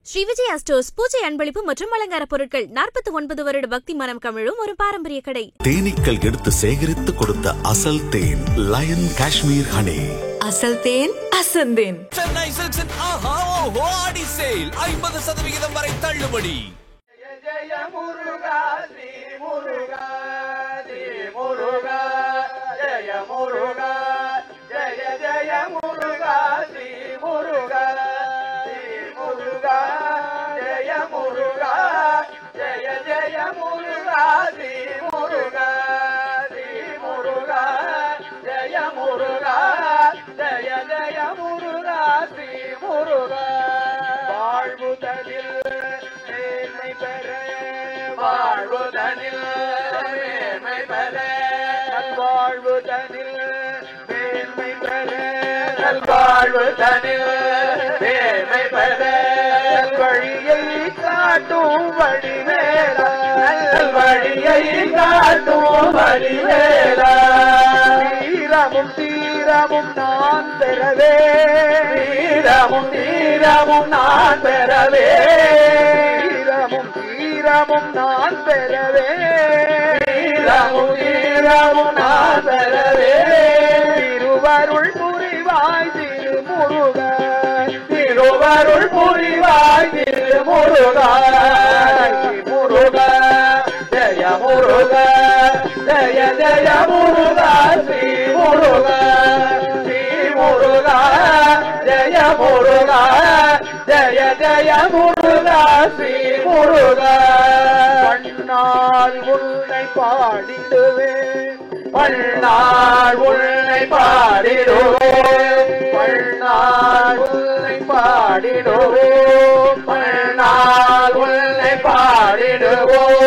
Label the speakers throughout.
Speaker 1: Sri Vijaya stores பூஜை அன்பளிப்பு மற்றும் அலங்கார பொருட்கள் 49 வருட பக்தி மனம் கமிழும் ஒரு பாரம்பரிய கடை.
Speaker 2: தேனீக்கள் எடுத்து சேகரித்து கொடுத்த அசல் தேன் லயன் காஷ்மீர் ஹனி.
Speaker 3: அசல் தேன் அசந்தேன்.
Speaker 4: சென்னை சில்க்ஸின் ஆஹா ஓஹோ ஆடி சேல் 50% வரை தள்ளுபடி.
Speaker 5: ஜெய முருகா ஸ்ரீ முருகா ஸ்ரீ முருகா ஜெய முருகா ஜெய ஜெய முருகா ஸ்ரீ முருகா ஸ்ரீ முருகா ஜெய முருகா ஜெய ஜெய முருகா ஸ்ரீ முருகா ஸ்ரீ முருகா ஜெய முருகா ஜெய ஜெய முருகா ஸ்ரீ முருகா வாழ்வுதலில் மேன்மை பெற வாழ்வுதனில் மேன்மை பெற நல்வாழ்வுதனில் மேன்மை பெற நல்வாழ்வுதனில் மேன்மை பெற வழியை காட்டும் வழிவேலா நல்வழியை காட்டும் வழிவேலா தீரமும் தீரமும் நான் பெறவே தீரமும் தீரமும் நான் பெறவே தீரமும் தீரமும் நான் பெறவே தீரமும் தீரமும் நான் பெறவே திருவருள் புரிவாய் திருமுருகா திருவருள் புரிவாய் திருமுருகா முருகா ஜெய முருகா ஜெய ஜெய முருகா ஸ்ரீ முருகா ஸ்ரீ முருகா ஜெய முருகா ஜெய ஜெய முருகா ஸ்ரீ முருகா பன்னாள் உன்னை பாடிடுவேன் பன்னாள் உன்னை பாடிடுவேன் பன்னாள் உன்னை பாடிடுவோம் பன்னாள் உன்னை பாடிடுவோம்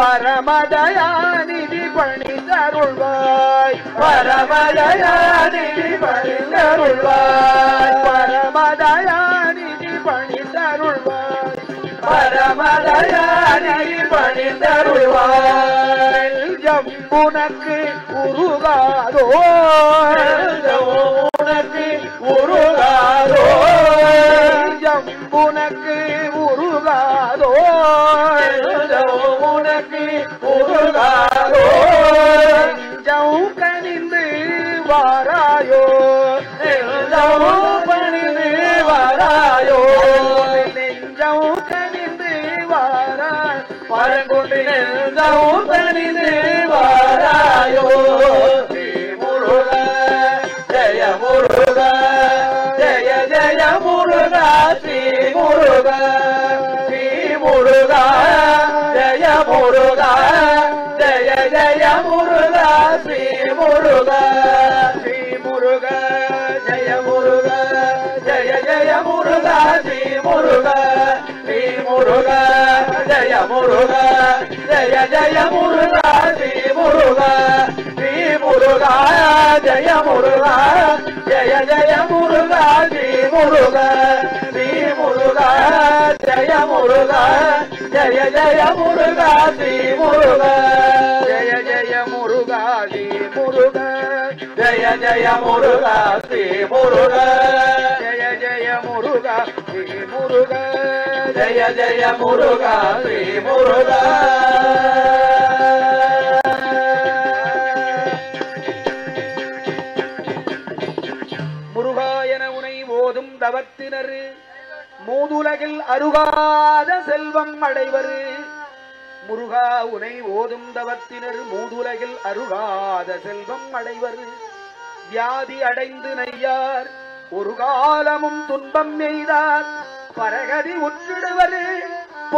Speaker 5: பரமதயாநிதி பணி தருள்வாய் பரமதயாநிதி பணி தருள்வாய் பரமதயாநிதி பணி தருள்வாய் பரமதயாநிதி பணி தருள்வாய் உனக்கு உருகாதோ உனக்கு உருகாதோ உனக்கு உருகாதோ உனக்கு உருகாதோ கனிந்து வாராயோ பணிந்து வாராயோ நெஞ்சம் கனிந்து வாராய் பரங்குண்டு நெஞ்சம் கனிந்து வாராயோ ஸ்ரீ முருகா ஜெய முருகா ஜெய ஜெய முருகா ஸ்ரீ முருகா ஸ்ரீ முருகா ஜெய முருகா ஜெய ஜெய முருகா ஸ்ரீ முருகா ஸ்ரீ முருகா ஜெய முருகா ஜெய ஜெய முருகா ஸ்ரீ முருகா ஸ்ரீ முருகா ஜெய முருகா ஜெய ஜெய முருகா ஸ்ரீ முருகா ஸ்ரீ முருகா ஜெய முருகா ஜெய ஜெய முருகா ஸ்ரீ முருகா ஸ்ரீ முருகா ஜெய முருகா ஜெய ஜெய முருகா ஸ்ரீ முருகா ஜெய ஜெய முருகா ஸ்ரீ முருகா ஜெய ஜெய முருகா ஸ்ரீ முருகா ஜெய ஜெய முருகா ஸ்ரீ முருகா ஜெய ஜெய முருகா ஸ்ரீ முருகா முருகா என உனை ஓதும் தவத்தினர் மூதுலகில் அருகாத செல்வம் அடைவர் முருகா உனை ஓதும் தவத்தினர் மூதுலகில் அருகாத செல்வம் அடைவர் வியாதி அடைந்து நையார் ஒரு காலமும் துன்பம் எய்தார் பரகதி உற்றிடுவர்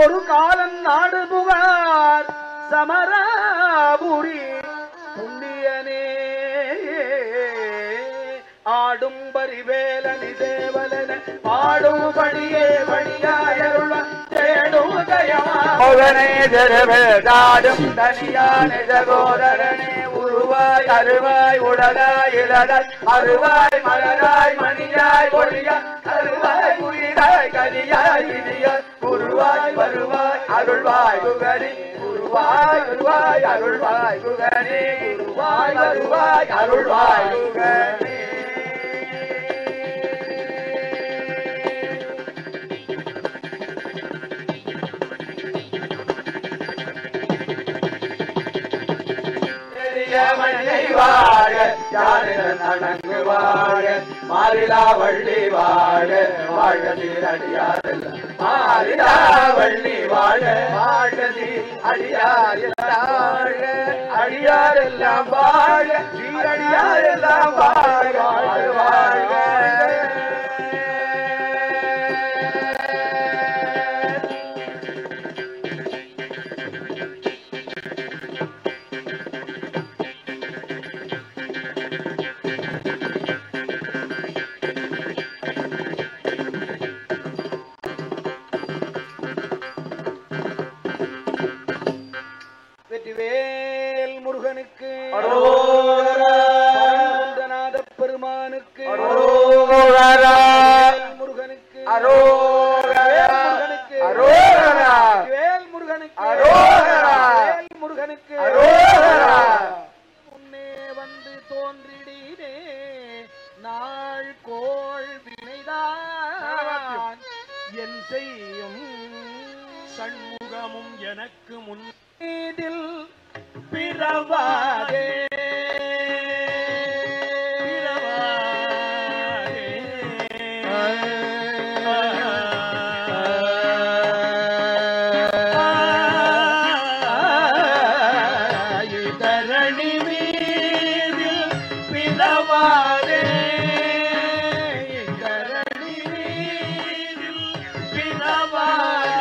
Speaker 5: ஒரு காலம் நாடு புகார் சமராபுரி புண்ணியனே ஆடும் பரிவேலனி தேவலன பாடும் படியே படியாயருள தேடும் தயமாவனே ஜரவேதாடும் தனியான ஜகோதரனே உருவாய் அருவாய் உடலாய் இளதாய் அருவாய் மலராய் மணியாய் ஒளியாய் அருவாய் உயிராய் கதியாய் இனியாய் குருவாய் வருவாய் அருள்வாய் குகனி குருவாய் வருவாய் அருள்வாய் குகனி குருவாய் வருவாய் அருள்வாய் குகனி மணியை வாழ யாரிடம் அடங்கு வாழ மாறிலா வள்ளி வாழ வாழ சீரடியாரெல்லாம் மாறிலா வள்ளி வாழ வாழ அடியாரெல்லாம் அடியாரெல்லாம் வாழ சீரடியாரெல்லாம் வாழ வாழ வெற்றிவேல் முருகனுக்கு அரோகரா பெருமானுக்கு அரோகரா முருகனுக்கு அரோகரா அரோகரா வேல் முருகனுக்கு அரோகரா வேல் முருகனுக்கு அரோகரா முன்னே வந்து தோன்றிடீனே நாள் கோள் வினைதான் என் செய்யும் சண்முகமும் எனக்கு முன் இதில் பிறவாதே தரணி மீதில் பிறவாதே தரணி மீதில் பிறவாதே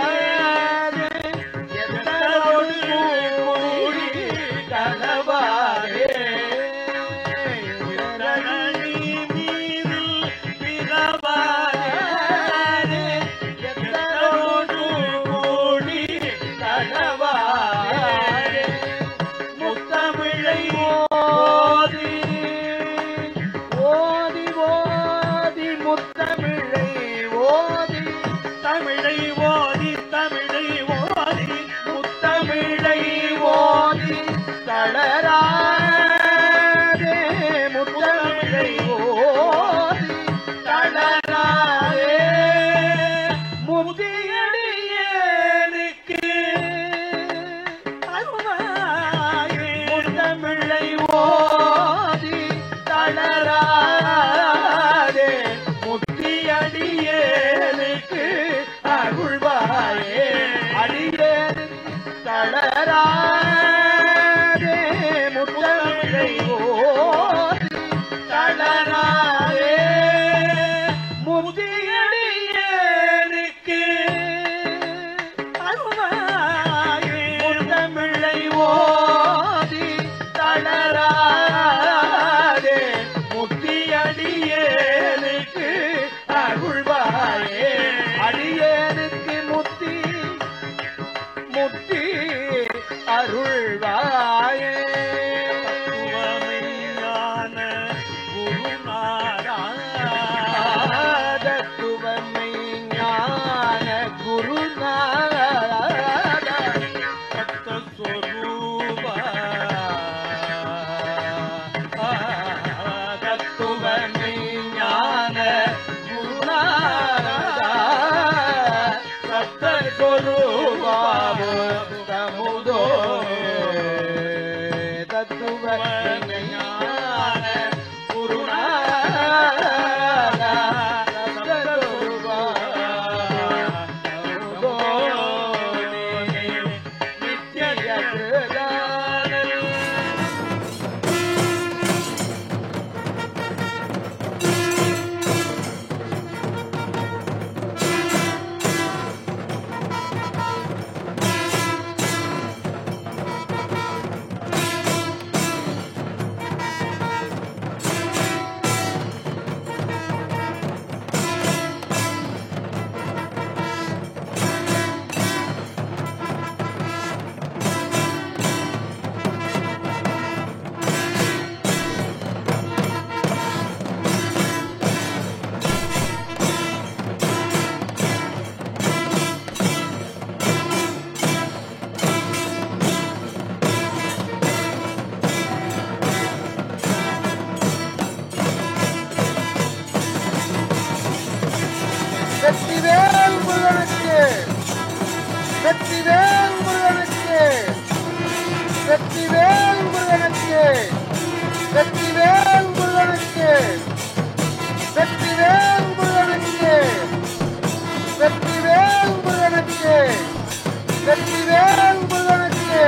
Speaker 5: வெற்றிவேல் முருகனுக்கு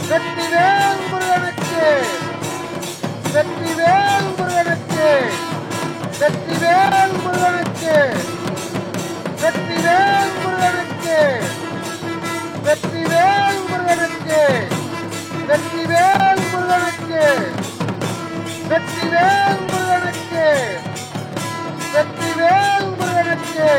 Speaker 5: வெற்றிவேல் முருகனுக்கு வெற்றிவேல் முருகனுக்கு வெற்றிவேல் முருகனுக்கு வெற்றிவேல் முருகனுக்கு வெற்றிவேல் முருகனுக்கு வெற்றிவேல் முருகனுக்கு வெற்றிவேல் முருகனுக்கு வெற்றிவேல் முருகனுக்கு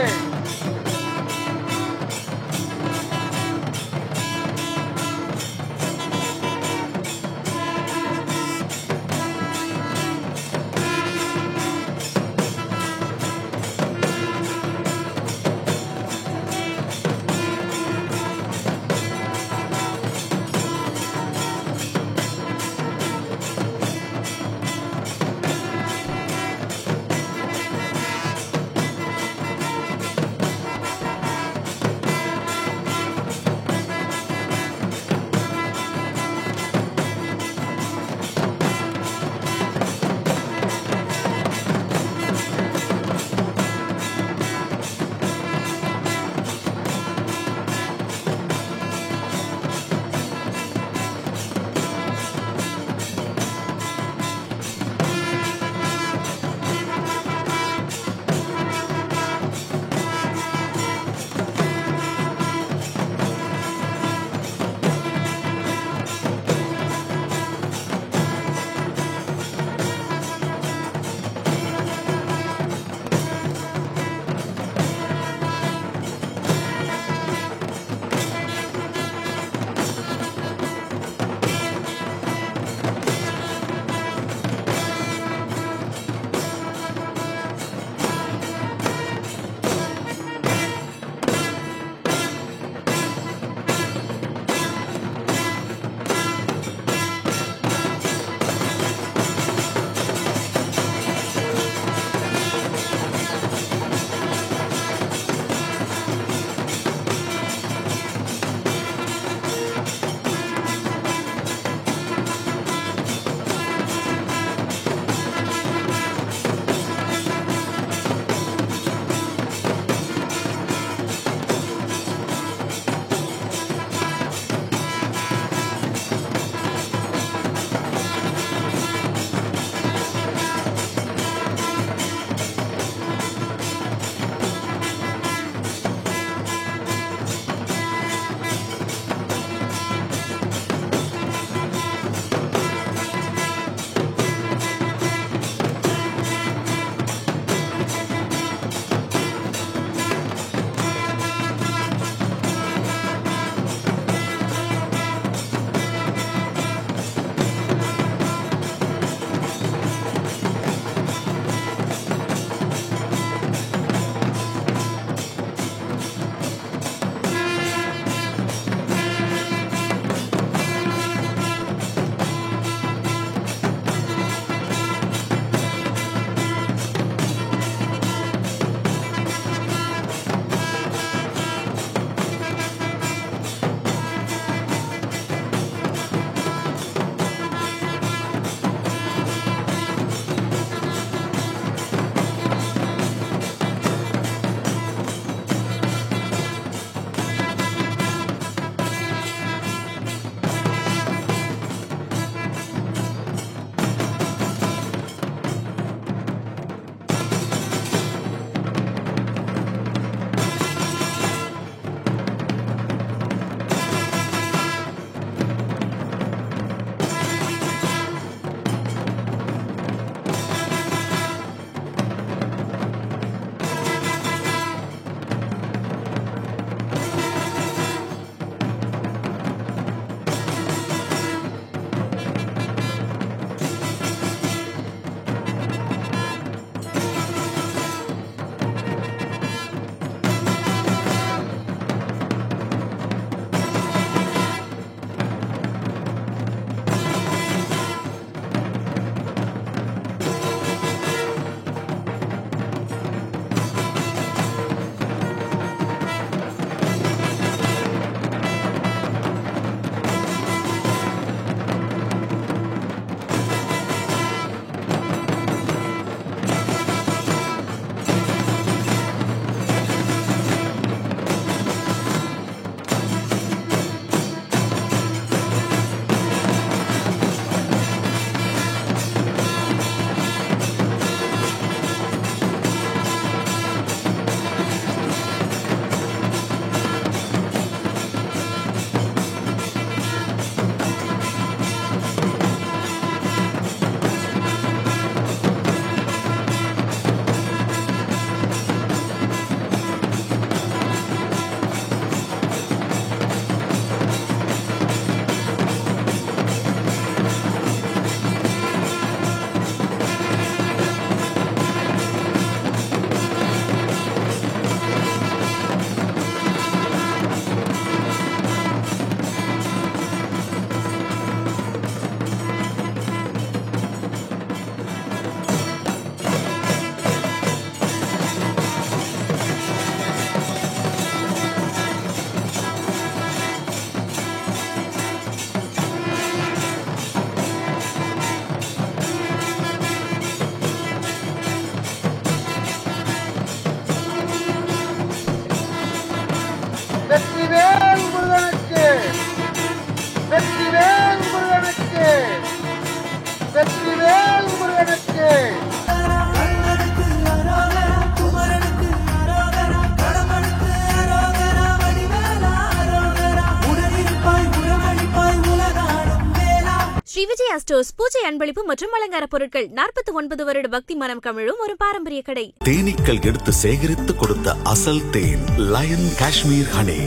Speaker 1: ஸ்ரீ விஜயா ஸ்டோர்ஸ் பூஜை அன்பளிப்பு மற்றும் அலங்கார பொருட்கள் 49 வருட பக்தி மனம் கமிழும் ஒரு பாரம்பரிய கடை.
Speaker 2: தேனீக்கள் எடுத்து சேகரித்து கொடுத்த அசல் தேன் லயன் காஷ்மீர் ஹனி.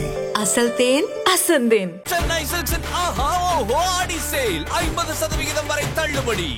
Speaker 3: அசல் தேன் அசந்தேன்.
Speaker 4: சென்னை சில்க்ஸின் ஆஹா ஓஹோ ஆடி சேல் 50% வரை தள்ளுபடி.